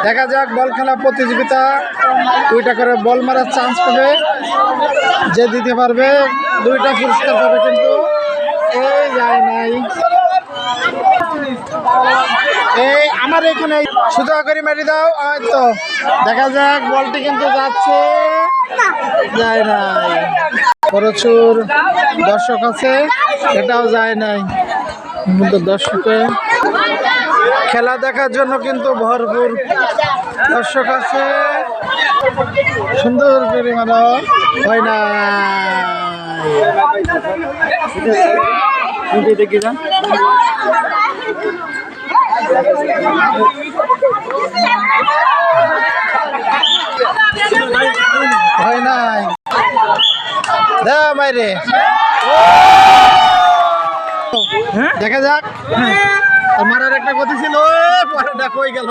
দেখা যাক বল খেলা প্রতিযোগিতা, 2টা করে বল মারার চান্স পাবে, যে দিতে পারবে 2টা পুরস্কার পাবে। কিন্তু এই যায় নাই, এই আমার এখানে শুধু করে মেরে দাও। তো দেখা যাক বলটি কিন্তু যাচ্ছে, যায় নাই। প্রচুর দর্শক আছে, এটাও যায় নাই। কিন্তু দর্শকে খেলা দেখার জন্য কিন্তু ভরপুর দর্শক আছে। সুন্দর করে মারা হয় না, দেখি না হয় নাই, দাও বাইরে। দেখা যাক, মারার একটা গতি ছিল, পরে দেখো গেল।